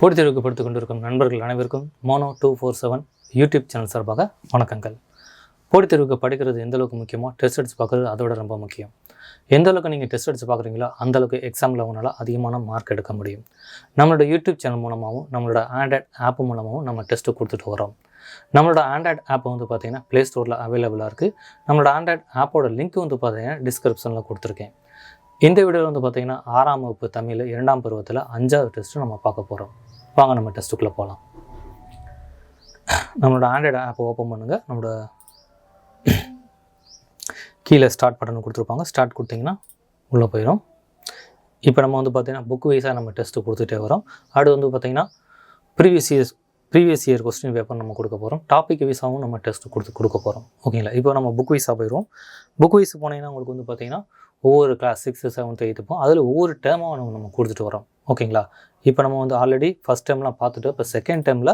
போட்டித் தேர்வுக்கு படித்துக் கொண்டிருக்கும் நண்பர்கள் அனைவருக்கும் மோனோ 247 யூடியூப் சேனல் சார்பாக வணக்கங்கள். போட்டித் தேர்வுக்கு படிக்கிறது எந்த அளவுக்கு முக்கியமோ டெஸ்ட் அடிச்சு பார்க்குறது அதோட ரொம்ப முக்கியம். எந்த அளவுக்கு நீங்கள் டெஸ்ட் அடிச்சு பார்க்குறீங்களோ அந்தளவுக்கு எக்ஸாமில் உங்களால் அதிகமான மார்க் எடுக்க முடியும். நம்மளோட யூடியூப் சேனல் மூலமாகவும் நம்மளோட ஆண்ட்ராய்ட் ஆப் மூலமாகவும் நம்ம டெஸ்ட்டு கொடுத்துட்டு வரோம். நம்மளோட ஆண்ட்ராய்ட் ஆப் வந்து பார்த்திங்கன்னா ப்ளே ஸ்டோரில் அவைலபிளாக இருக்குது. நம்மளோட ஆண்ட்ராய்ட் ஆப்போட லிங்க் வந்து பார்த்திங்கன்னா டிஸ்கிரிப்ஷனில் கொடுத்துருக்கேன். இந்த வீடியோவில் வந்து பார்த்திங்கன்னா 6ஆம் வகுப்பு தமிழ் 2ஆம் பருவத்தில் 5வது டெஸ்ட்டு நம்ம பார்க்க போகிறோம். வாங்க நம்ம டெஸ்ட்டுக்குள்ளே போகலாம். நம்மளோட ஆண்ட்ராய்டு ஆப்பை ஓப்பன் பண்ணுங்கள். நம்மளோட கீழே ஸ்டார்ட் பட்டன் கொடுத்துருப்பாங்க. ஸ்டார்ட் கொடுத்திங்கன்னா உள்ளே போயிடும். இப்போ நம்ம வந்து பார்த்திங்கன்னா புக் வைஸாக நம்ம டெஸ்ட்டு கொடுத்துட்டே வரோம். அடுத்து வந்து பார்த்திங்கன்னா ப்ரீவியஸ் இயர் கொஸ்டின் பேப்பர் நம்ம கொடுக்க போகிறோம். டாபிக் வைஸாகவும் நம்ம டெஸ்ட்டு கொடுக்க போகிறோம். ஓகேங்களா? இப்போ நம்ம புக் வைஸாக போயிடுவோம். புக் வைஸ் போனீங்கன்னா உங்களுக்கு வந்து பார்த்திங்கன்னா ஒவ்வொரு கிளாஸ் 6, 7, 8 போகும். அதில் ஒவ்வொரு டேர்மாக நம்ம கொடுத்துட்டு வரோம். ஓகேங்களா? இப்போ நம்ம வந்து ஆல்ரெடி ஃபஸ்ட் டைம்லாம் பார்த்துட்டு இப்போ செகண்ட் டைமில்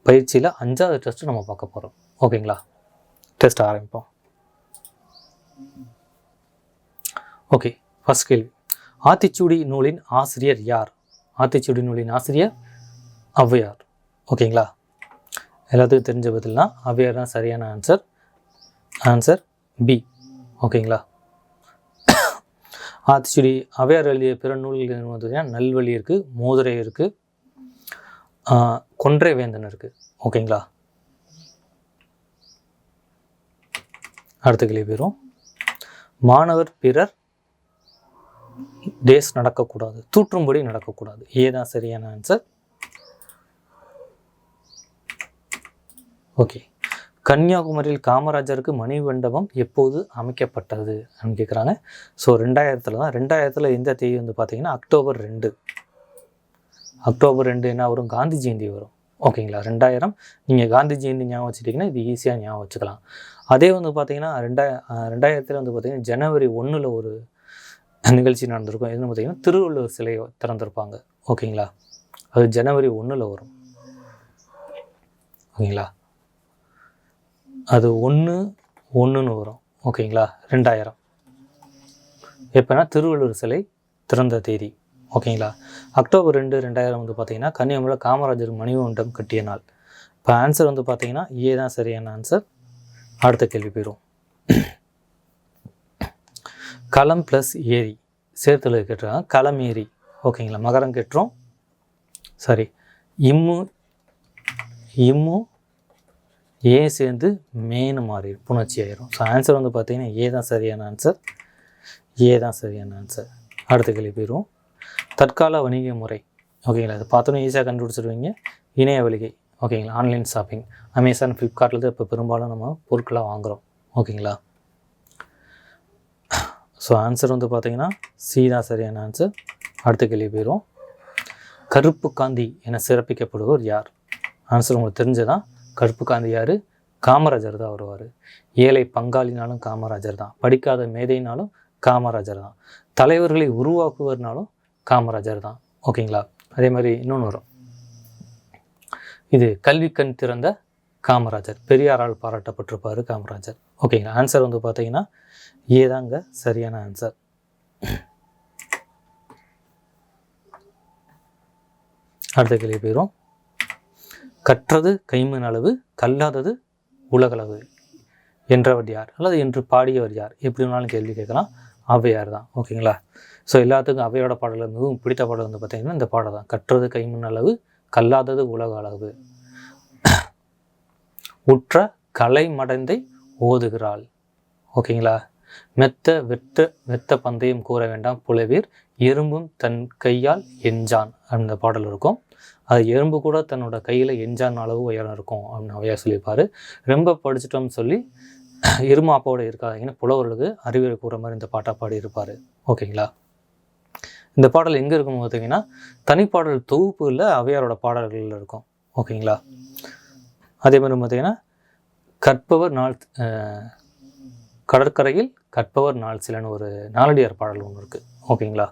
பயிற்சியில் 5வது டெஸ்ட்டு நம்ம பார்க்க போகிறோம். ஓகேங்களா? டெஸ்ட் ஆரம்பிப்போம். ஓகே, ஃபஸ்ட் கேள்வி. ஆத்திச்சூடி நூலின் ஆசிரியர் யார்? ஆத்திச்சூடி நூலின் ஆசிரியர் ஔவையார். ஓகேங்களா? எல்லாத்துக்கும் தெரிஞ்ச பதில்னா ஔவையார் தான் சரியான ஆன்சர் பி. ஓகேங்களா? ஆத்திச்சூடி ஔவையார் எழுதிய பிற நூல்கள் பார்த்தீங்கன்னா நல்வழி இருக்குது, மோதிரை இருக்குது, கொன்றை வேந்தன் இருக்குது. ஓகேங்களா? அடுத்த கேள்வி பேரும் மாணவர் பிறர் டேஸ் நடக்கக்கூடாது, தூற்றும்படி நடக்கக்கூடாது. ஏதான் சரியான ஆன்சர். ஓகே, கன்னியாகுமரியில் காமராஜருக்கு மணிமண்டபம் எப்போது அமைக்கப்பட்டது அப்படின்னு கேட்குறாங்க. ஸோ 2000 தான். 2000 எந்த தேதி வந்து பார்த்தீங்கன்னா அக்டோபர் 2. அக்டோபர் 2 என்ன வரும்? காந்தி ஜெயந்தி வரும். ஓகேங்களா? 2000 நீங்கள் காந்தி ஜெயந்தி ஞாபகம் வச்சுட்டிங்கன்னா இது ஈஸியாக ஞாபகம் வச்சுக்கலாம். அதே வந்து பார்த்தீங்கன்னா 2000 வந்து பார்த்திங்கன்னா ஜனவரி 1 ஒரு நிகழ்ச்சி நடந்திருக்கும். எதுன்னு பார்த்தீங்கன்னா திருவள்ளுவர் சிலையை திறந்திருப்பாங்க. ஓகேங்களா? அது ஜனவரி 1 வரும். ஓகேங்களா? அது 1/1 வரும். ஓகேங்களா? 2000 எப்போனா திருவள்ளுவர் சிலை திறந்த தேதி. ஓகேங்களா? அக்டோபர் 2, 2000 வந்து பார்த்திங்கன்னா கன்னியாகுமரியில் காமராஜர் மணிமண்டபம் கட்டிய நாள். இப்போ ஆன்சர் வந்து பார்த்திங்கன்னா ஏ தான் சரியான ஆன்சர். அடுத்த கேள்வி போயிடும். களம் ப்ளஸ் ஏரி சேர்த்துல கேட்டுருக்காங்க. களம் ஏரி. ஓகேங்களா? மகரம் கெட்டுரும். சரி, இம்மு ஏ சேர்ந்து மேனு மாறி புணர்ச்சி ஆயிரும். ஸோ ஆன்சர் வந்து பார்த்தீங்கன்னா ஏ தான் சரியான ஆன்சர். அடுத்த கேள்வி போயிடும். தற்கால வணிக முறை. ஓகேங்களா? அது பார்த்தோன்னே ஈஸியாக கண்டுபிடிச்சிடுவீங்க. இணைய வழிகை. ஓகேங்களா? Online shopping. அமேசான், ஃப்ளிப்கார்ட்டில் தான் இப்போ பெரும்பாலும் நம்ம பொருட்களாக வாங்குகிறோம். ஓகேங்களா? ஸோ ஆன்சர் வந்து பார்த்தீங்கன்னா சி தான் சரியான ஆன்சர். அடுத்த கேள்வி போயிடும். கருப்பு காந்தி என சிறப்பிக்கப்படுவோர் யார்? ஆன்சர் உங்களுக்கு தெரிஞ்சதான். கருப்பு காந்தி யார்? காமராஜர் தான் வருவார். ஏழை பங்காளினாலும் காமராஜர் தான். படிக்காத மேதைனாலும் காமராஜர் தான். தலைவர்களை உருவாக்குவதுனாலும் காமராஜர் தான். ஓகேங்களா? அதே மாதிரி இன்னொன்று வரும். இது கல்வி கண் திறந்த காமராஜர். பெரியாரால் பாராட்டப்பட்டிருப்பார் காமராஜர். ஓகேங்களா? ஆன்சர் வந்து பார்த்தீங்கன்னா ஏதாங்க சரியான ஆன்சர். அடுத்த கேள்வி போயிடும். கற்றது கைமண் அளவு, கல்லாதது உலகளவு என்றவர் யார்? அல்லது என்று பாடியவர் யார்? எப்படி வேணாலும் கேள்வி கேட்கலாம். ஔவையார் தான். ஓகேங்களா? ஸோ எல்லாத்துக்கும் ஔவையோட பாடலில் மிகவும் பிடித்த பாடல் வந்து பார்த்திங்கன்னா இந்த பாடல் தான். கற்றது கைமண் அளவு, கல்லாதது உலக அளவு, உற்ற கலை மடந்தை ஓதுகிறாள். ஓகேங்களா? வெத்த பந்தயம் கூற வேண்டாம் புலவீர், எறும்பும் தன் கையால் எஞ்சான் அந்த பாடல் இருக்கும். அது எறும்பு கூட தன்னோட கையில் எஞ்சான் அளவு உயரம் இருக்கும் அப்படின்னு ஔவையார் சொல்லியிருப்பார். ரொம்ப படிச்சிட்டோம்னு சொல்லி எருமாப்போடு இருக்காதீங்கன்னு புலவர்களுக்கு அறிவுரை கூற மாதிரி இந்த பாட்டை பாடியிருப்பார். ஓகேங்களா? இந்த பாடல் எங்கே இருக்குன்னு பார்த்தீங்கன்னா தனிப்பாடல் தொகுப்புகளில் ஔவையாரோட பாடல்களில் இருக்கும். ஓகேங்களா? அதே மாதிரி பார்த்தீங்கன்னா கடற்கரையில் கற்பவர் நாள் சிலன்னு ஒரு நாலடியார் பாடல் ஒன்று இருக்குது. ஓகேங்களா?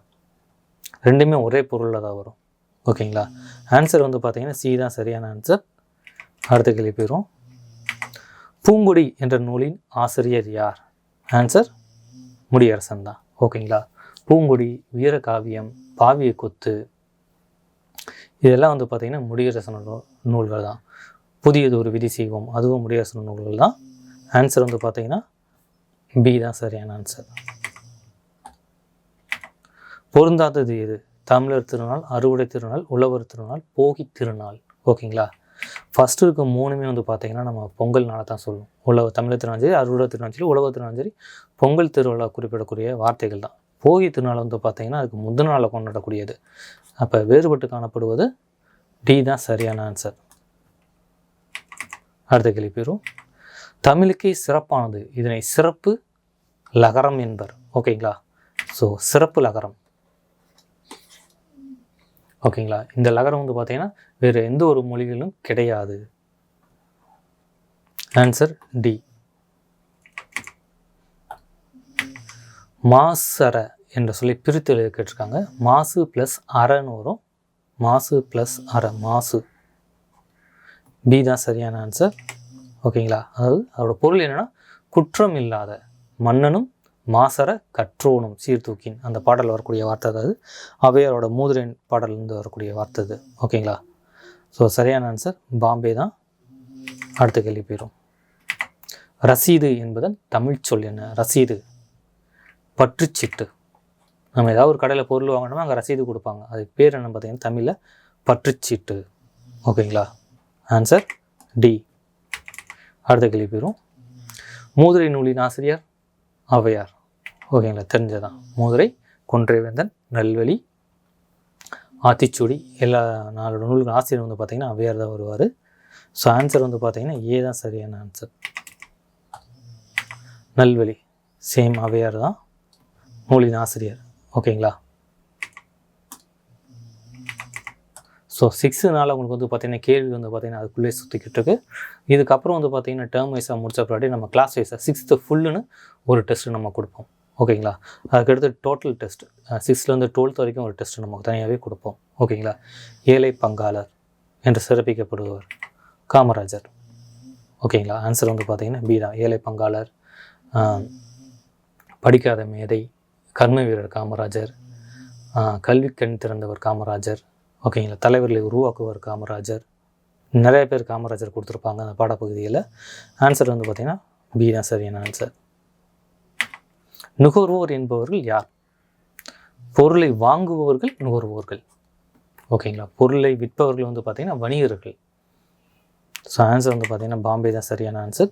ரெண்டுமே ஒரே பொருளில் தான் வரும். ஓகேங்களா? ஆன்சர் வந்து பார்த்தீங்கன்னா சி தான் சரியான ஆன்சர். அடுத்த கேள்வி போயிடும். பூங்குடி என்ற நூலின் ஆசிரியர் யார்? ஆன்சர் முடியரசன் தான். ஓகேங்களா? பூங்குடி, வீரகாவியம், பாவிய கொத்து, இதெல்லாம் வந்து பார்த்திங்கன்னா முடியரசன நூல்கள் தான். புதியது ஒரு விதி செய்வோம், அதுவும் முடியரசன நூல்கள் தான். ஆன்சர் வந்து பார்த்திங்கன்னா பி தான் சரியான ஆன்சர். பொருந்தாதது எது? தமிழர் திருநாள், அறுவடை திருநாள், உழவர் திருநாள், போகி திருநாள். ஓகேங்களா? ஃபஸ்ட்டு இருக்க 3மே வந்து பார்த்திங்கன்னா நம்ம பொங்கல் நாளை தான் சொல்லுவோம். தமிழர் திருநாள் சரி, அறுவடை திருநாள் சரி, உழவர் திருநாள் சரி, பொங்கல் திருவிழா குறிப்பிடக்கூடிய வார்த்தைகள் தான். போகி திருநாள் வந்து பார்த்திங்கன்னா அதுக்கு முந்தின நாளில் கொண்டாடக்கூடியது. அப்போ வேறுபட்டு காணப்படுவது டி தான் சரியான ஆன்சர். அடுத்த கேள்வி பெறும். தமிழுக்கே சிறப்பானது, இதனை சிறப்பு லகரம் என்பர். ஓகேங்களா? ஸோ சிறப்பு லகரம். ஓகேங்களா? இந்த லகரம் வந்து பார்த்தீங்கன்னா வேறு எந்த ஒரு மொழிகளிலும் கிடையாது. Answer D. மாசற என்ற சொல்லி பிரித்து எழுதி கேட்டிருக்காங்க. மாசு ப்ளஸ் அறன்னு வரும். மாசு ப்ளஸ் அற, மாசு. பி தான் சரியான ஆன்சர். ஓகேங்களா? அதாவது அதோட பொருள் என்னென்னா குற்றம் இல்லாத மன்னனும் மாசற கற்றோனும் சீர்தூக்கின் அந்த பாடல் வரக்கூடிய வார்த்தை. அதாவது அவையாரோட மூதுரை பாடல்லேருந்து வரக்கூடிய வார்த்தை இது. ஓகேங்களா? ஸோ சரியான ஆன்சர் பாம்பே தான். அடுத்த கேள்வி போயிடும். ரசீது என்பதன் தமிழ் சொல் என்ன? ரசீது பற்றுச்சீட்டு. நம்ம ஏதாவது ஒரு கடையில் பொருள் வாங்கினோம்னா அங்கே ரசீது கொடுப்பாங்க. அதுக்கு பேர் என்ன பார்த்தீங்கன்னா தமிழில் பற்றுச்சீட்டு. ஓகேங்களா? Answer D. அடுத்த கேள்வி போயிடும். மூதுரை நூலின் ஆசிரியர் ஔவையார். ஓகேங்களா? தெரிஞ்சதான். மூதுரை, கொன்றைவேந்தன், நல்வழி, ஆத்திச்சூடி எல்லா 4 நூல்கள் ஆசிரியர் வந்து பார்த்திங்கன்னா ஔவையார் தான் வருவார். ஸோ ஆன்சர் வந்து பார்த்திங்கன்னா ஏ தான் சரியான ஆன்சர். நல்வழி சேம் ஔவையார் தான் நூலின் ஆசிரியர். ஓகேங்களா? ஸோ 6னால உங்களுக்கு வந்து பார்த்திங்கன்னா கேள்வி வந்து பார்த்திங்கன்னா அதுக்குள்ளே சுற்றிக்கிட்டு இருக்கு. இதுக்கப்புறம் வந்து பார்த்திங்கன்னா டேர்ம் வைஸாக முடிச்ச பின்னாடி நம்ம கிளாஸ் வைஸாக 6th ஃபுல்லுன்னு ஒரு டெஸ்ட்டு நம்ம கொடுப்போம். ஓகேங்களா? அதுக்கடுத்து டோட்டல் டெஸ்ட் 6லேருந்து 12th வரைக்கும் ஒரு டெஸ்ட்டு நமக்கு தனியாகவே கொடுப்போம். ஓகேங்களா? ஏழை பங்காளர் என்று சிறப்பிக்கப்படுபவர் காமராஜர். ஓகேங்களா? ஆன்சர் வந்து பார்த்திங்கன்னா பி தான். ஏழை பங்காளர், படிக்காத மேதை, கர்ம வீரர் காமராஜர், கல்வி கண் திறந்தவர் காமராஜர். ஓகேங்களா? தலைவர்களை உருவாக்குவர் காமராஜர். நிறைய பேர் காமராஜர் கொடுத்துருப்பாங்க அந்த பாடப்பகுதியில். ஆன்சர் வந்து பார்த்திங்கன்னா பி தான் சரியான ஆன்சர். நுகர்வோர் என்பவர்கள் யார்? பொருளை வாங்குபவர்கள் நுகர்வோர்கள். ஓகேங்களா? பொருளை விற்பவர்கள் வந்து பார்த்திங்கன்னா வணிகர்கள். ஸோ ஆன்சர் வந்து பார்த்திங்கன்னா பாம்பே தான் சரியான ஆன்சர்.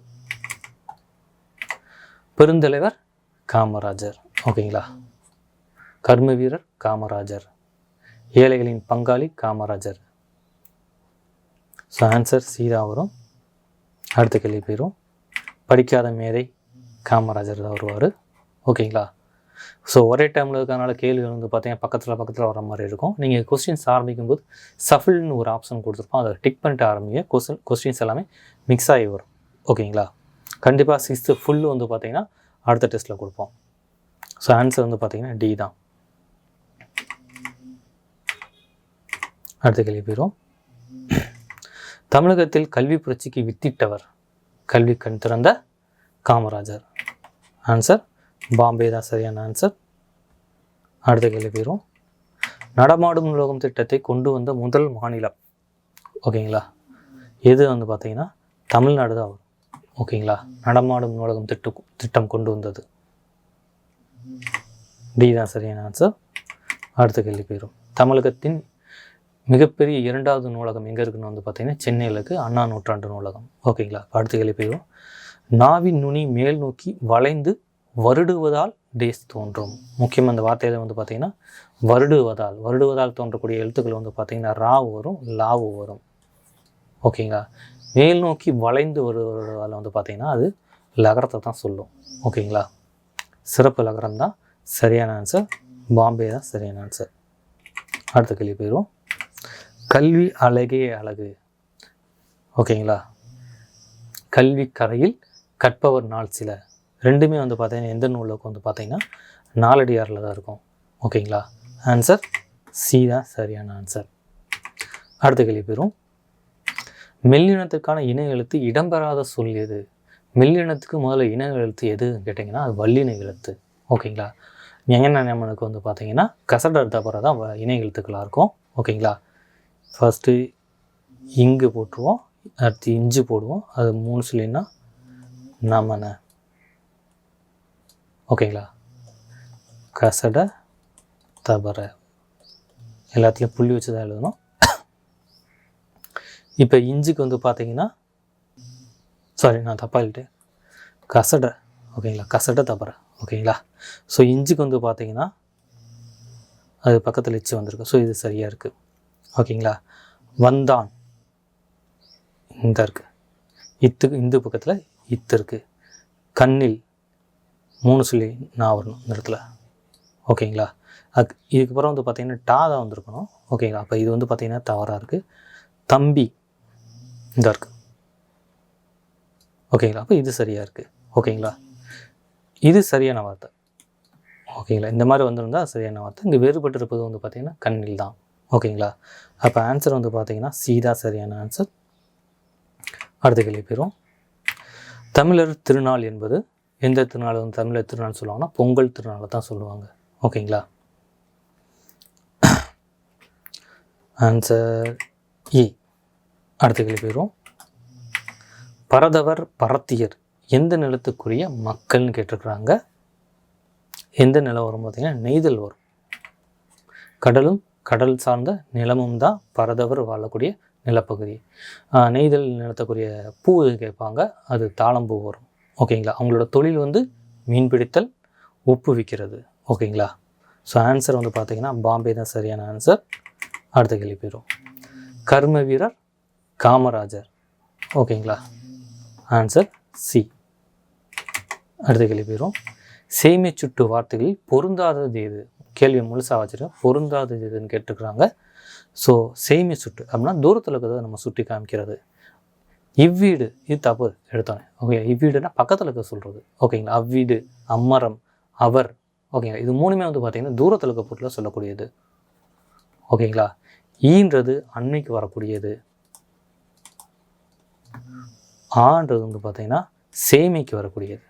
பெருந்தலைவர் காமராஜர். ஓகேங்களா? கர்ம வீரர் காமராஜர். ஏழைகளின் பங்காளி காமராஜர். ஸோ ஆன்சர் சீதா வரும். அடுத்த கேள்வி போயிடும். படிக்காத மேதை காமராஜர் தான் வருவார். ஓகேங்களா? ஸோ ஒரே டைமில் இருக்கிறதுனால கேள்விகள் வந்து பார்த்தீங்கன்னா பக்கத்தில் வர மாதிரி இருக்கும். நீங்கள் கொஸ்டின்ஸ் ஆரம்பிக்கும்போது சஃபில்னு ஒரு ஆப்ஷன் கொடுத்துருப்போம். அதை டிக் பண்ணிட்டு ஆரம்பிங்க. கொஸ்டின்ஸ் எல்லாமே மிக்ஸ் ஆகி வரும். ஓகேங்களா? கண்டிப்பாக 6th ஃபுல்லு வந்து பார்த்திங்கன்னா அடுத்த டெஸ்ட்டில் கொடுப்போம். ஸோ ஆன்சர் வந்து பார்த்திங்கன்னா டி தான். அடுத்த கேள்வி போயிடும். தமிழகத்தில் கல்வி புரட்சிக்கு வித்திட்டவர் கல்வி கண் திறந்த காமராஜர். ஆன்சர் பாம்பே தான் சரியான ஆன்சர். அடுத்த கேள்வி போயிடும். நடமாடும் நூலகம் திட்டத்தை கொண்டு வந்த முதல் மாநிலம். ஓகேங்களா? எது வந்து பார்த்திங்கன்னா தமிழ்நாடு தான் வரும். ஓகேங்களா? நடமாடும் நூலகம் திட்டம் கொண்டு வந்தது டி தான் சரியான ஆன்சர். அடுத்த கேள்வி போயிடும். தமிழகத்தின் மிகப்பெரிய 2வது நூலகம் எங்கே இருக்குன்னு வந்து பார்த்திங்கன்னா சென்னையில் இருக்குது. அண்ணா நூற்றாண்டு நூலகம். ஓகேங்களா? அடுத்த கேள்வி போயிடும். நாவின் நுனி மேல் நோக்கி வளைந்து வருடுவதால் டேஸ் தோன்றும். முக்கியமாக அந்த வார்த்தையில் வந்து பார்த்திங்கன்னா வருடுவதால் தோன்றக்கூடிய எழுத்துக்கள் வந்து பார்த்திங்கன்னா ராவு வரும், லாவு வரும். ஓகேங்களா? மேல் நோக்கி வளைந்து வருவதால் வந்து பார்த்திங்கன்னா அது லகரத்தை தான் சொல்லும். ஓகேங்களா? சிறப்பு லகரம் தான் சரியான ஆன்சர். பாம்பே தான் சரியான ஆன்சர். அடுத்த கேள்வி போயிடும். கல்வி அழகே அழகு. ஓகேங்களா? கல்வி கரையில் கற்பவர் நாள் சில. ரெண்டுமே வந்து பார்த்தீங்கன்னா எந்த நூலுக்கு வந்து பார்த்தீங்கன்னா நாலடியாரில் தான் இருக்கும். ஓகேங்களா? ஆன்சர் சி தான் சரியான ஆன்சர். அடுத்த கேள்வி போயிடும். மெல்லினத்துக்கான இணை எழுத்து இடம்பெறாத சொல் எது? மெல்லினத்துக்கு முதல்ல இணை எழுத்து எதுன்னு கேட்டிங்கன்னா அது வல்லின எழுத்து. ஓகேங்களா? ஞானமனுக்கு வந்து பார்த்தீங்கன்னா கசட அர்த்தப்பற தான் இணை எழுத்துக்களாக இருக்கும். ஓகேங்களா? ஃபஸ்ட்டு இங்கு போட்டுருவோம், அடுத்து இஞ்சு போடுவோம், அது 3 சொல்லினா நமன. ஓகேங்களா? கசட தபர எல்லாத்துலேயும் புள்ளி வச்சு தான் எழுதணும். இப்போ இஞ்சுக்கு வந்து பார்த்தீங்கன்னா, சாரி நான் தப்பாக எழுதிட்டேன், கசட. ஓகேங்களா? கசட தபர. ஓகேங்களா? ஸோ இஞ்சுக்கு வந்து பார்த்தீங்கன்னா அது பக்கத்தில் இச்சு வந்திருக்கு. ஸோ இது சரியாக இருக்குது. ஓகேங்களா? வந்தான் இந்த இருக்குது, இத்துக்கு இந்த பக்கத்தில் இத்து இருக்குது. கண்ணில் 3 சொல்லி நான் வரணும் இந்த இடத்துல. ஓகேங்களா? இதுக்கப்புறம் வந்து பார்த்திங்கன்னா டா தான் வந்திருக்கணும். ஓகேங்களா? அப்போ இது வந்து பார்த்திங்கன்னா தவறாக இருக்குது. தம்பி இந்த இருக்குது. ஓகேங்களா? அப்போ இது சரியாக இருக்குது. ஓகேங்களா? இது சரியான வார்த்தை. ஓகேங்களா? இந்த மாதிரி வந்திருந்தால் சரியான வார்த்தை. இங்கே வேறுபட்டு இருப்பது வந்து பார்த்திங்கன்னா கண்ணில் தான். ஓகேங்களா? அப்போ ஆன்சர் வந்து பார்த்திங்கன்னா சி தான் சரியான ஆன்சர். அடுத்த கேள்வி போயிடும். தமிழர் திருநாள் என்பது எந்த திருநாள் வந்து தமிழர் திருநாள் சொல்லுவாங்கன்னா பொங்கல் திருநாளை தான் சொல்லுவாங்க. ஓகேங்களா? Answer A. அடுத்த கேள்வி போயிடும். பரதவர் பரத்தியர் எந்த நிலத்துக்குரிய மக்கள்னு கேட்டிருக்கிறாங்க. எந்த நிலம் வரும் பார்த்திங்கன்னா நெய்தல் வரும். கடலும் கடல் சார்ந்த நிலமும் தான் பரதவர் வாழக்கூடிய நிலப்பகுதி. நெய்தல் நிலத்துக்குரிய பூ கேட்பாங்க, அது தாளம்பூ வரும். ஓகேங்களா? அவங்களோட தொழில் வந்து மீன் பிடித்தல், உப்பு விற்கிறது. ஓகேங்களா? ஸோ ஆன்சர் வந்து பார்த்திங்கன்னா பாம்பே தான் சரியான ஆன்சர். அடுத்த கேள்வி போயிடும். கர்ம வீரர் காமராஜர். ஓகேங்களா? Answer C. அடுத்த கேள்வி போயிடும். சேமை சுட்டு வார்த்தைகளில் பொருந்தாதது எது? கேள்வியை முழுசாக வச்சுருக்கேன். பொருந்தாதது எதுன்னு கேட்டுருக்குறாங்க. ஸோ சேமை சுட்டு அப்படின்னா தூரத்தில் இருக்கிறத நம்ம சுட்டி காமிக்கிறது. இவ்வீடு இது தப்பு எடுத்தோன்னே. ஓகே, இவ்வீடுனா பக்கத்தில் இருக்க சொல்கிறது. ஓகேங்களா? அவ்வீடு, அம்மரம், அவர். ஓகேங்களா? இது 3மே வந்து பார்த்திங்கன்னா தூரத்தில் இருக்க பொருளை சொல்லக்கூடியது. ஓகேங்களா? ஈன்றது அன்னைக்கு வரக்கூடியது. ஆன்றது வந்து பார்த்திங்கன்னா சேமைக்கு வரக்கூடியது.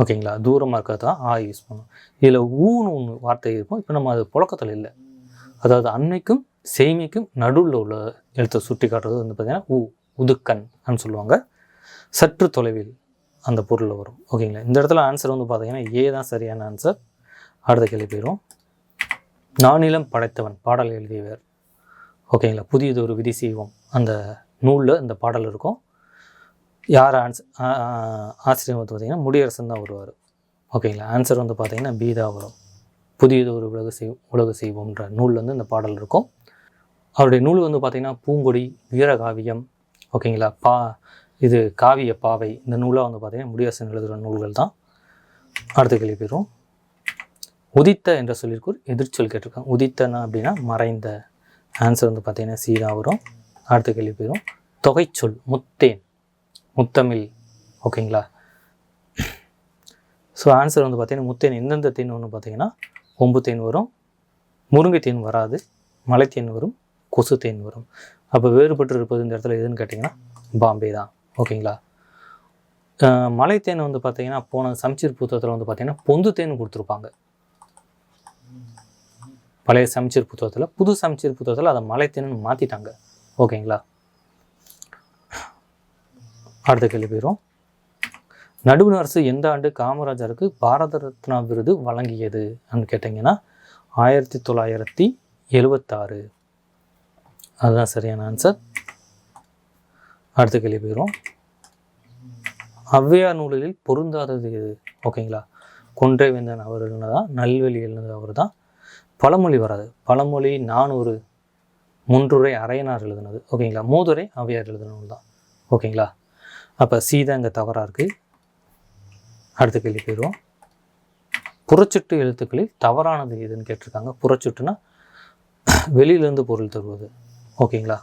ஓகேங்களா? தூரமாக இருக்கிறது தான் ஆ யூஸ் பண்ணும். இதில் ஊன்னு ஒன்று வார்த்தை இருக்கும். இப்போ நம்ம அது புழக்கத்தில் இல்லை. அதாவது அன்னைக்கும் சேமிக்கும் நடுவில் உள்ள எழுத்தை சுட்டி காட்டுறது வந்து பார்த்திங்கன்னா உதுக்கன் அப்படின்னு சொல்லுவாங்க. சற்று தொலைவில் அந்த பொருளில் வரும். ஓகேங்களா? இந்த இடத்துல ஆன்சர் வந்து பார்த்திங்கன்னா ஏ தான் சரியான ஆன்சர். அடுத்த கேள்வி போயிடும். நானிலம் படைத்தவன் பாடல் எழுதியவர். ஓகேங்களா? புதியது ஒரு விதி செய்வோம் அந்த நூலில் இந்த பாடல் இருக்கும். யார் ஆசிரியர் வந்து பார்த்திங்கன்னா முடியரசன் தான் வருவார். ஓகேங்களா? ஆன்சர் வந்து பார்த்திங்கன்னா பி தான் வரும். புதியது ஒரு உலக செய்வோம்ன்ற நூலில் வந்து இந்த பாடல் இருக்கும். அவருடைய நூல் வந்து பார்த்திங்கன்னா பூங்கொடி, வீரகாவியம். ஓகேங்களா? இது காவிய பாவை. இந்த நூலாக வந்து பார்த்திங்கன்னா முடியரசன் எழுதுகிற நூல்கள் தான். அடுத்த கேள்வி போயிடும். உதித்த என்ற சொல்லிற்கு ஒரு எதிர்ச்சொல் கேட்டிருக்காங்க. உதித்தனா அப்படின்னா மறைந்த. ஆன்சர் வந்து பார்த்திங்கன்னா சி தான் வரும். அடுத்த கேள்வி போயிடும். தொகைச்சொல் முத்தேன், முத்தமிழ். ஓகேங்களா? ஸோ ஆன்சர் வந்து பார்த்திங்கன்னா முத்தேன் எந்தெந்த தேன் ஒன்று பார்த்திங்கன்னா கொம்பு தேன் வரும், முருங்கை தேன் வராது, மலை தேன் வரும், கொசு தேன் வரும். அப்போ வேறுபட்டு இருப்பது இந்த இடத்துல எதுன்னு கேட்டிங்கன்னா பாம்பே தான். ஓகேங்களா? மலை தேன் வந்து பார்த்திங்கன்னா போன சமச்சீர் புத்தகத்தில் வந்து பார்த்திங்கன்னா பொந்து தேன் கொடுத்துருப்பாங்க. பழைய சமச்சீர் புத்தகத்தில். புது சமச்சீர் புத்தகத்தில் அதை மலை தேன்னு மாற்றிட்டாங்க. ஓகேங்களா? அடுத்த கேள்வி போயிடும். நடுவண் அரசு எந்த ஆண்டு காமராஜருக்கு பாரத ரத்னா விருது வழங்கியது அப்படின்னு கேட்டிங்கன்னா 1976. அதுதான் சரியான ஆன்சர். அடுத்த கேள்வி போயிடும். ஔவையார் நூலில் பொருந்தாதது எது? ஓகேங்களா? கொன்றை வேந்தன் அவர் எழுதினதான், நல்வெளி எழுதினது அவர் தான். பழமொழி வராது. பழமொழி 400, முன்றுரை அரையனார் எழுதினது. ஓகேங்களா? மூதுரை ஔவையார் எழுதினது தான். ஓகேங்களா? அப்போ சி தான் இங்கே தவறாக இருக்குது. அடுத்த கேள்வி போயிடுவோம். புறச்சுட்டு எழுத்துக்களில் தவறானது எதுன்னு கேட்டிருக்காங்க. புறச்சுட்டுனா வெளியிலேருந்து பொருள் தருவது. ஓகேங்களா?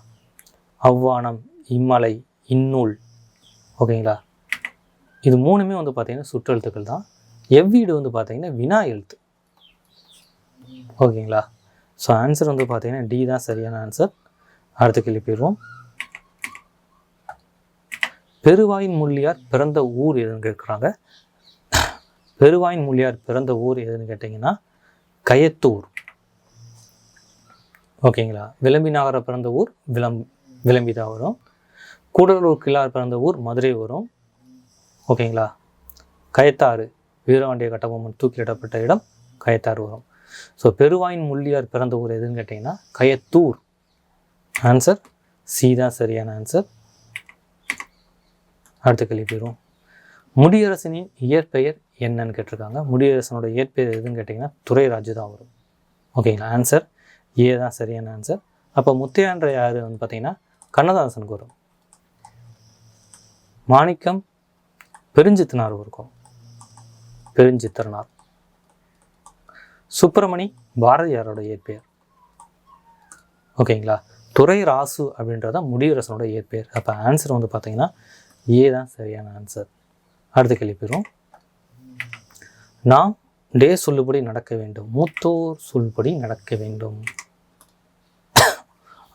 அவ்வானம், இம்மலை, இந்நூல். ஓகேங்களா? இது 3மே வந்து பார்த்திங்கன்னா சுற்றெழுத்துக்கள் தான். எவ்வீடு வந்து பார்த்திங்கன்னா வினா எழுத்து. ஓகேங்களா? ஸோ ஆன்சர் வந்து பார்த்திங்கன்னா டி தான் சரியான ஆன்சர். அடுத்த கேள்வி போயிடுவோம். பெருவாயின் முள்ளியார் பிறந்த ஊர் எதுன்னு கேட்குறாங்க. பெருவாயின் முள்ளியார் பிறந்த ஊர் எதுன்னு கேட்டிங்கன்னா கயத்தூர். ஓகேங்களா. விளம்பி நகர பிறந்த ஊர் விளம்பி தான் வரும். கூடலூர் கிழார் பிறந்த ஊர் மதுரை வரும். ஓகேங்களா. கயத்தாறு வீரபாண்டிய கட்டபொம்மன் தூக்கிலிடப்பட்ட இடம் கயத்தாறு வரும். ஸோ பெருவாயின் முள்ளியார் பிறந்த ஊர் எதுன்னு கேட்டிங்கன்னா கயத்தூர். ஆன்சர் சி தான் சரியான ஆன்சர். அடுத்த கேள்வி போயிடும். முடியரசனின் இயற்பெயர் என்னன்னு கேட்டிருக்காங்க. முடியரசனோட இயற்பெயர் எதுன்னு கேட்டிங்கன்னா துரைராஜு தான் வரும். ஓகேங்களா. ஆன்சர் ஏ தான் சரியான ஆன்சர். அப்போ முத்தையான்ற யார் வந்து பார்த்திங்கன்னா கண்ணதாசனுக்கு வரும். மாணிக்கம் பெருஞ்சித்தனார் இருக்கும். பெருஞ்சித்திரனார். சுப்பிரமணி பாரதியாரோட இயற்பெயர். ஓகேங்களா. துரைராசு அப்படின்றதான் முடியரசனோட இயற்பெயர். அப்போ ஆன்சர் வந்து பார்த்தீங்கன்னா ஏ தான் சரியான ஆன்சர். அடுத்த கேள்வி போயிடும். நாம் டே சொல்லுபடி நடக்க வேண்டும். மூத்தோர் சொல்படி நடக்க வேண்டும்.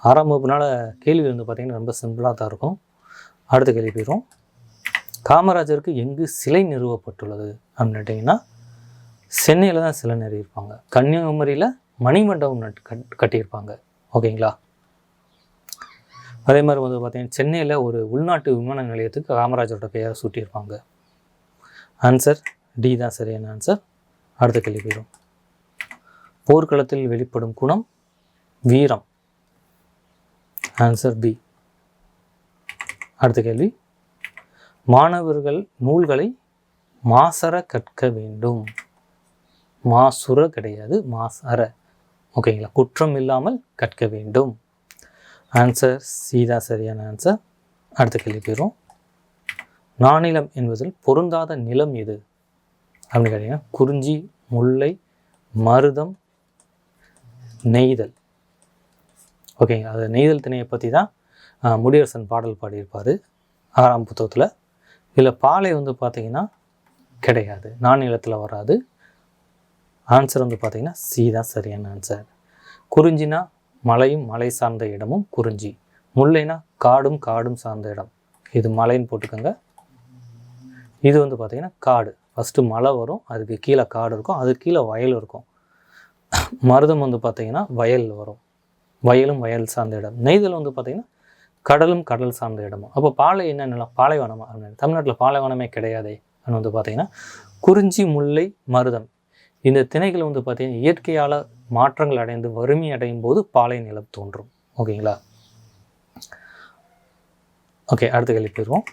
ஆறாம் வகுப்புனால கேள்வி வந்து பார்த்தீங்கன்னா ரொம்ப சிம்பிளாக தான் இருக்கும். அடுத்த கேள்வி போயிடும். காமராஜருக்கு எங்கு சிலை நிறுவப்பட்டுள்ளது அப்படின்னு கேட்டிங்கன்னா சென்னையில் தான் சிலை நிறுவியிருப்பாங்க. கன்னியாகுமரியில் மணிமண்டபம் கட்டியிருப்பாங்க. ஓகேங்களா. அதே மாதிரி வந்து பார்த்திங்கன்னா சென்னையில் ஒரு உள்நாட்டு விமான நிலையத்துக்கு காமராஜரோட பெயரை சூட்டியிருப்பாங்க. ஆன்சர் டி தான் சரியான ஆன்சர். அடுத்த கேள்வி போயிடும். போர்க்களத்தில் வெளிப்படும் குணம் வீரம். Answer B. அடுத்த கேள்வி. மாணவர்கள் நூல்களை மாசற கற்க வேண்டும். மாசுர கிடையாது, மாசற. ஓகேங்களா. குற்றம் இல்லாமல் கற்க வேண்டும். ஆன்சர் சி தான் சரியான ஆன்சர். அடுத்த கேள்வி போயிடும். நானிலம் என்பதில் பொருந்தாத நிலம் எது அப்படின்னு கேட்டிங்கன்னா குறிஞ்சி, முல்லை, மருதம், நெய்தல். ஓகேங்க. அது நெய்தல் திணையை பற்றி தான் முடியரசன் பாடல் பாடியிருப்பார் 6ஆம் புத்தகத்தில். இதில் பாலை வந்து பார்த்திங்கன்னா கிடையாது, நானிலத்தில் வராது. ஆன்சர் வந்து பார்த்திங்கன்னா சி தான் சரியான ஆன்சர். குறிஞ்சினா மலையும் மலை சார்ந்த இடமும் குறிஞ்சி. முல்லைனா காடும் காடும் சார்ந்த இடம். இது மலைன்னு போட்டுக்கோங்க. இது வந்து பார்த்திங்கன்னா காடு. ஃபஸ்ட்டு மலை வரும், அதுக்கு கீழே காடு இருக்கும், அதுக்கு கீழே வயல் இருக்கும். மருதம் வந்து பார்த்திங்கன்னா வயல் வரும், வயலும் வயல் சார்ந்த இடம். நெய்தல் வந்து பார்த்திங்கன்னா கடலும் கடல் சார்ந்த இடமும். அப்போ பாலை என்ன நிலம்? பாலைவனமா? அப்படின்னு தமிழ்நாட்டில் பாலைவனமே கிடையாதே அப்படின்னு வந்து பார்த்திங்கன்னா குறிஞ்சி, முல்லை, மருதம் இந்த திணைகள் வந்து பார்த்திங்கன்னா இயற்கையால் மாற்றங்கள் அடைந்து வறுமை அடையும் போது பாலை நிலம் தோன்றும். ஓகேங்களா. ஓகே. அடுத்த கேள்வி போயிடுவோம்.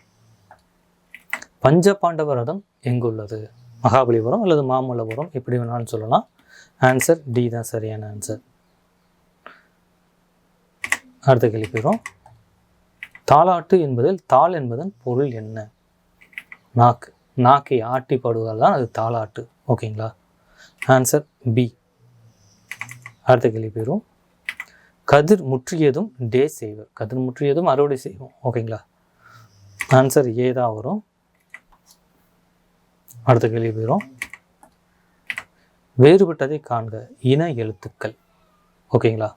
பஞ்சபாண்டவ ரதம் எங்குள்ளது? மகாபலிபுரம் அல்லது மாமல்லபுரம், எப்படி வேணாலும் சொல்லலாம். ஆன்சர் டி தான் சரியான ஆன்சர். அடுத்த கேள்வி போயிடுவோம். தாலாட்டு என்பதில் தாள் என்பதன் பொருள் என்ன? நாக்கு. நாக்கை ஆட்டி பாடுவதால் தான் அது தாலாட்டு. ஓகேங்களா. Answer B. அடுத்த கேள்வி போயிடும். கதிர் முற்றியதும் டே செய்வர். கதிர் முற்றியதும் அறுவடை செய்வோம். ஓகேங்களா. ஆன்சர் ஏ தான் வரும். அடுத்த கேள்வி போயிடும். வேறுபட்டதை காண்க. இன எழுத்துக்கள். ஓகேங்களா.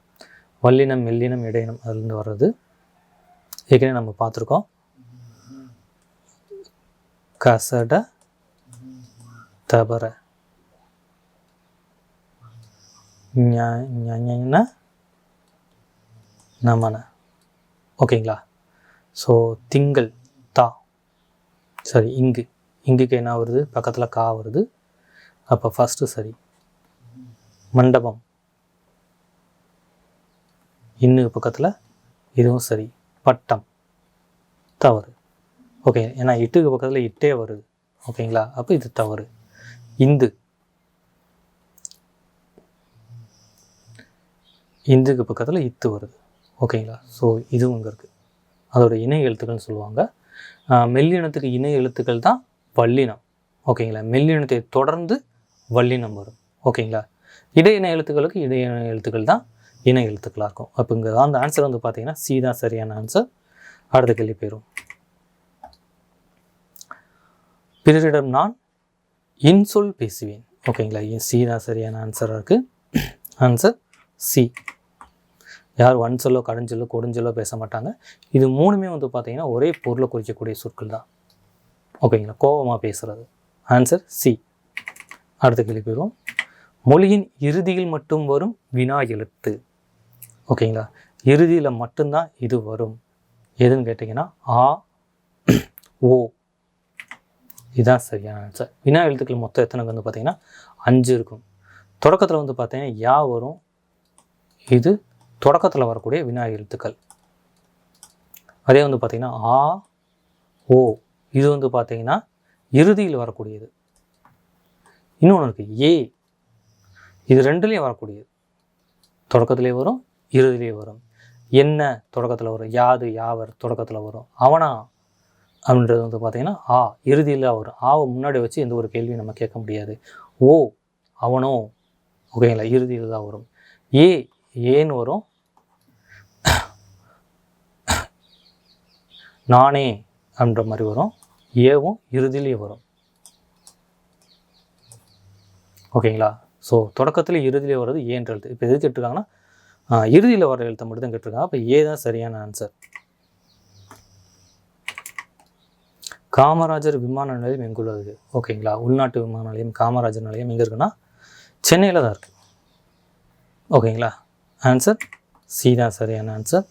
வல்லினம், மெல்லினம், இடையினம் அதுலேருந்து வர்றது ஏற்கனவே நம்ம பார்த்துருக்கோம். கசட, தபர, நமன. ஓகேங்களா. ஸோ திங்கள் தா. சரி. இங்குக்கு என்ன வருது? பக்கத்தில் கா வருது. அப்போ ஃபஸ்ட்டு சரி. மண்டபம் இன்னுக்கு பக்கத்தில் இதுவும் சரி. பட்டம் தவறு. ஓகே. ஏன்னா இட்டுக்கு பக்கத்தில் இட்டே வருது. ஓகேங்களா. அப்போ இது தவறு. இந்துக்கு பக்கத்தில் இத்து வருது. ஓகேங்களா. ஸோ இதுவும் இங்கே இருக்குது. அதோட இணை எழுத்துக்கள்னு சொல்லுவாங்க. மெல்லினத்துக்கு இணை எழுத்துக்கள் தான் வல்லினம். ஓகேங்களா. மெல்லினத்தை தொடர்ந்து வல்லினம் வரும். ஓகேங்களா. இடையின எழுத்துக்களுக்கு இடையின எழுத்துக்கள் தான் இணை எழுத்துக்களாக இருக்கும். அப்போ இங்கே அந்த ஆன்சர் வந்து பார்த்தீங்கன்னா சி தான் சரியான ஆன்சர். அடுத்த கேள்வி போயிடும். பிறரிடம் நான் இன்சொல் பேசுவேன். ஓகேங்களா. சி தான் சரியான ஆன்சராக இருக்குது. Answer C. யார் வன் சொல்லோ, கடுஞ்சொல்லோ, கொடுஞ்சொல்லோ பேச மாட்டாங்க. இது மூணுமே வந்து பார்த்தீங்கன்னா ஒரே பொருளை குறிக்கக்கூடிய சொற்கள் தான். ஓகேங்களா. கோபமாக பேசுகிறது. Answer C. அடுத்த கேள்வி போயிடும். மொழியின் இறுதியில் மட்டும் வரும் வினா எழுத்து. ஓகேங்களா. இறுதியில் மட்டும்தான் இது வரும். எதுன்னு கேட்டிங்கன்னா ஆ ஓ, இதுதான் சரியான ஆன்சர். வினா எழுத்துக்கள் மொத்தம் எத்தனை வந்து பார்த்திங்கன்னா 5 இருக்கும். தொடக்கத்தில் வந்து பார்த்திங்கன்னா யா வரும். இது தொடக்கத்தில் வரக்கூடிய வினா எழுத்துக்கள். அதே வந்து பார்த்திங்கன்னா ஆ ஓ, இது வந்து பார்த்திங்கன்னா இறுதியில் வரக்கூடியது. இன்னொன்று இருக்குது ஏ, இது ரெண்டுலேயும் வரக்கூடியது. தொடக்கத்திலே வரும், இறுதியிலே வரும். என்ன தொடக்கத்தில் வரும், யாது யாவர் தொடக்கத்தில் வரும். அவனா அப்படின்றது வந்து பார்த்திங்கன்னா ஆ இறுதியில் வரும். ஆவை முன்னாடி வச்சு எந்த ஒரு கேள்வியும் நம்ம கேட்க முடியாது. ஓ அவனோ, ஓகேங்களா, இறுதியில் தான் வரும். ஏன்னு வரும். நானே அப்படின்ற மாதிரி வரும். ஏவும் இறுதியிலேயே வரும். ஓகேங்களா. ஸோ தொடக்கத்தில் இறுதியிலே வர்றது ஏன்ற எழுத்து. இப்போ எது கேட்டிருக்காங்கன்னா இறுதியில் வர எழுத்தை மட்டும் தான் கேட்டிருக்காங்க. அப்போ ஏ தான் சரியான ஆன்சர். காமராஜர் விமான நிலையம் எங்குள்ளது? ஓகேங்களா. உள்நாட்டு விமான நிலையம் காமராஜர் நிலையம் எங்கே இருக்குன்னா சென்னையில் தான் இருக்குது. ஓகேங்களா. ஆன்சர் சி தான் சரியான ஆன்சர்.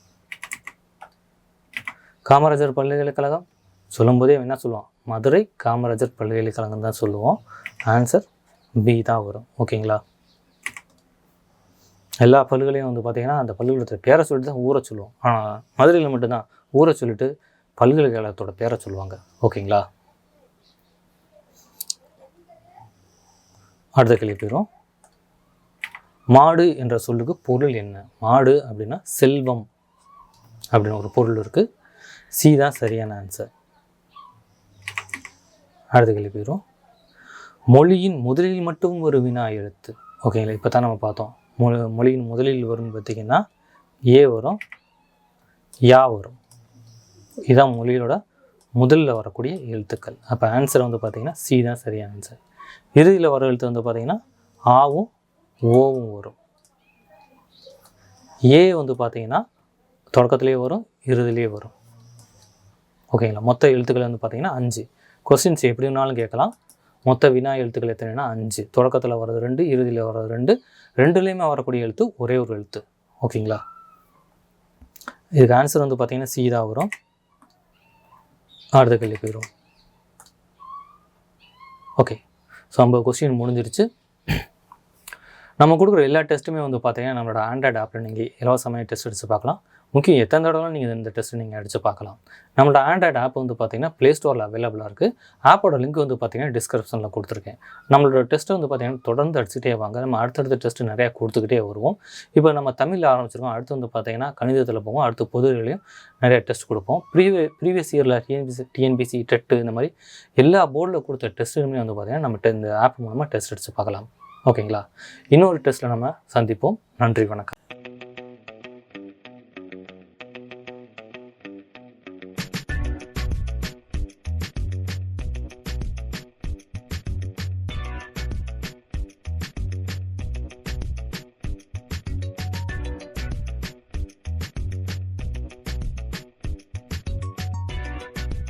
காமராஜர் பல்கலைக்கழகம் சொல்லும்போதே என்ன சொல்லுவோம், மதுரை காமராஜர் பல்கலைக்கழகம் தான் சொல்லுவோம். ஆன்சர் பி தான் வரும். ஓகேங்களா. எல்லா பல்கலையும் வந்து பார்த்திங்கன்னா அந்த பல்கலைக்கழகத்தோட பேரை சொல்லிட்டு தான் ஊரை சொல்லுவோம். ஆனால் மதுரையில் மட்டும்தான் ஊரை சொல்லிட்டு பல்கலைக்கழகத்தோட பேரை சொல்லுவாங்க. ஓகேங்களா. அடுத்த கேள்வி போயிடும். மாடு என்ற சொல்லுக்கு பொருள் என்ன? மாடு அப்படின்னா செல்வம் அப்படின்னு ஒரு பொருள் இருக்குது. சி தான் சரியான ஆன்சர். அடுத்த கேள்வி போயிடும். மொழியின் முதலில் மட்டும் ஒரு வினா எழுத்து. ஓகேங்களா. இப்போ தான் நம்ம பார்த்தோம். மொழியின் முதலில் வரும்னு பார்த்திங்கன்னா ஏ வரும், யா வரும். இதுதான் மொழியோட முதலில் வரக்கூடிய எழுத்துக்கள். அப்போ ஆன்சர் வந்து பார்த்திங்கன்னா சி தான் சரியான ஆன்சர். இறுதியில் வர எழுத்து வந்து பார்த்திங்கன்னா ஆவும் ஓவும் வரும். ஏ வந்து பார்த்திங்கன்னா தொடக்கத்துலேயே வரும், இறுதியிலே வரும். ஓகேங்களா. மொத்த எழுத்துக்கள் வந்து பார்த்திங்கன்னா 5. கொஸ்டின்ஸ் எப்படி வேணாலும் கேட்கலாம். மொத்த வினா எழுத்துக்கள் எத்தனைனா 5. தொடக்கத்தில் வர்றது 2, இறுதியில் வர்றது 2, ரெண்டுலேயுமே வரக்கூடிய எழுத்து ஒரே ஒரு எழுத்து. ஓகேங்களா. இதுக்கு ஆன்சர் வந்து பார்த்திங்கன்னா சி தான் வரும். அடுத்த கேள்வி போயிடும். ஓகே. ஸோ 50 கொஸ்டின் முடிஞ்சிருச்சு. நம்ம கொடுக்குற எல்லா டெஸ்ட்டுமே வந்து பார்த்திங்கன்னா நம்மளோட ஆண்ட்ராய்டு ஆப்பில் நீங்கள் இலவசமாக டெஸ்ட் அடித்து பார்க்கலாம். முக்கியம் எத்தனை தடவை நீங்கள் இந்த டெஸ்ட்டு நீங்கள் அடித்து பார்க்கலாம். நம்மளோட ஆண்ட்ராய்டு ஆப் வந்து பார்த்திங்கன்னா ப்ளே ஸ்டோரில் அவைலபிளாக இருக்குது. ஆப்போட லிங்க் வந்து பார்த்திங்கன்னா டிஸ்கிரிப்ஷனில் கொடுத்துருக்கேன். நம்மளோட டெஸ்ட்டு வந்து பார்த்திங்கன்னா தொடர்ந்து அடிச்சுட்டே வாங்க. நம்ம அடுத்தடுத்த டெஸ்ட்டு நிறையா கொடுத்துக்கிட்டே வருவோம். இப்போ நம்ம தமிழில் ஆரம்பிச்சிருக்கோம். அடுத்து வந்து பார்த்திங்கன்னா கணிதத்தில் போவோம். அடுத்து பொதுவிலையும் நிறையா டெஸ்ட் கொடுப்போம். ப்ரீவியஸ் இயரில் டிஎன்பிசி டெட்டு இந்த மாதிரி எல்லா போர்டில் கொடுத்த டெஸ்ட்டுமே வந்து பார்த்திங்கன்னா நம்ம இந்த ஆப் மூலமாக டெஸ்ட் அடித்து பார்க்கலாம். ஓகேங்களா. இன்னொரு டெஸ்ட்டில் நம்ம சந்திப்போம். நன்றி, வணக்கம்.